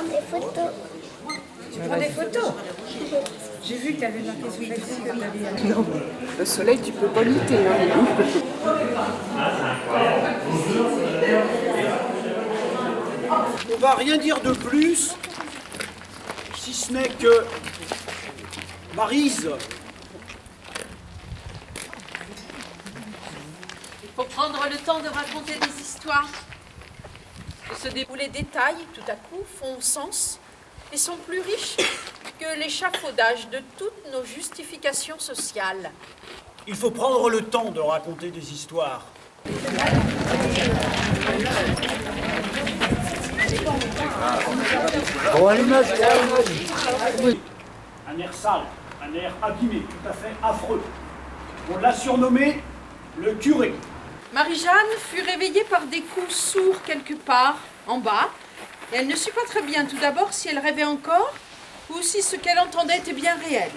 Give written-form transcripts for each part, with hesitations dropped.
des photos. Tu prends des photos? J'ai vu que tu avais marqué sur Facebook que tu avais... Non, le soleil, tu peux pas lutter. Hein. On va rien dire de plus, si ce n'est que Maryse. Il faut prendre le temps de raconter des histoires. De se dérouler détails, tout à coup, font sens et sont plus riches que l'échafaudage de toutes nos justifications sociales. Il faut prendre le temps de raconter des histoires. Un air sale, un air abîmé, tout à fait affreux. On l'a surnommé le curé. Marie-Jeanne fut réveillée par des coups sourds quelque part, en bas, et elle ne sut pas très bien tout d'abord si elle rêvait encore ou si ce qu'elle entendait était bien réel.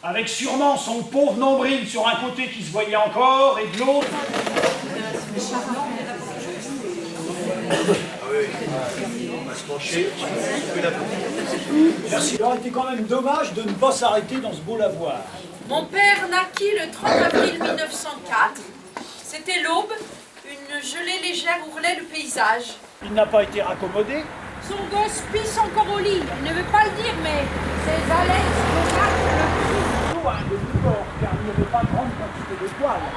Avec sûrement son pauvre nombril sur un côté qui se voyait encore et de l'autre. Merci. Il aurait été quand même dommage de ne pas s'arrêter dans ce beau lavoir. Mon père naquit le 30 avril 1904. C'était l'aube, une gelée légère ourlait le paysage. Il n'a pas été raccommodé. Son gosse pisse encore au lit. Il ne veut pas le dire, mais ses haleines se marquent De tout corps, car il n'y avait pas grande quantité de poils.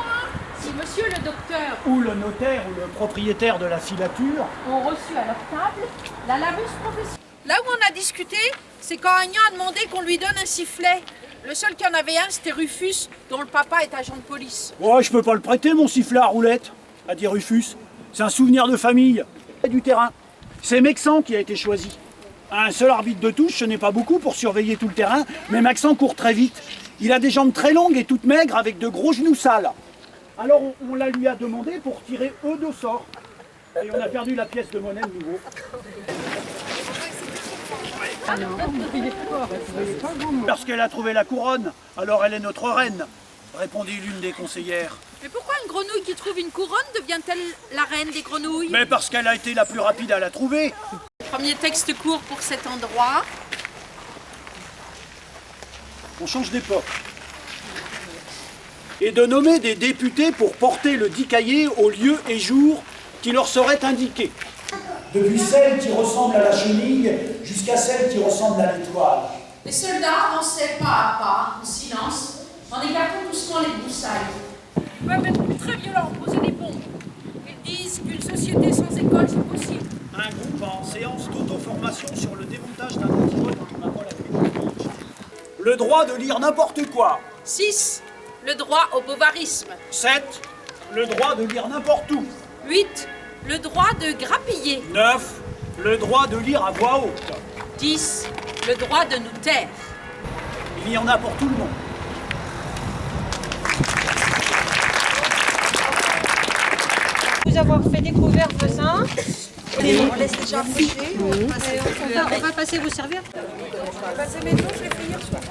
Si monsieur le docteur Ou le notaire ou le propriétaire de la filature. ont reçu à leur table la laveuse professionnelle. Là où on a discuté, c'est quand Agnan a demandé qu'on lui donne un sifflet. Le seul qui en avait un, c'était Rufus, dont le papa est agent de police. Ouais, je peux pas le prêter, mon sifflet à roulette, a dit Rufus. C'est un souvenir de famille. Et du terrain. C'est Mexan qui a été choisi. Un seul arbitre de touche, ce n'est pas beaucoup pour surveiller tout le terrain, mais Maxan court très vite. Il a des jambes très longues et toutes maigres avec de gros genoux sales. Alors on la lui a demandé pour tirer eux de sort. Et on a perdu la pièce de monnaie de nouveau. Parce qu'elle a trouvé la couronne, alors elle est notre reine, répondit l'une des conseillères. Mais pourquoi une grenouille qui trouve une couronne devient-elle la reine des grenouilles? Mais parce qu'elle a été la plus rapide à la trouver. Premier texte court pour cet endroit. On change d'époque. Et de nommer des députés pour porter le dit cahier au lieu et jour qui leur seraient indiqués. Depuis celle qui ressemble à la chenille jusqu'à celle qui ressemble à l'étoile. Les soldats avançaient pas à pas, en silence, en écartant doucement les broussailles. Ils peuvent être très violents, poser des bombes. Ils disent qu'une société sans école, c'est possible. Un groupe en séance d'auto-formation sur le démontage d'un antidote qui m'a pas la vie. Le droit de lire n'importe quoi. 6. Le droit au bovarisme. 7. Le droit de lire n'importe où. 8. Le droit de grappiller. 9. Le droit de lire à voix haute. 10. Le droit de nous taire. Il y en a pour tout le monde. Vous avoir fait découvrir ça. On laisse déjà approcher. On va passer vous servir. On va passer mes jours, je l'ai fait hier soir.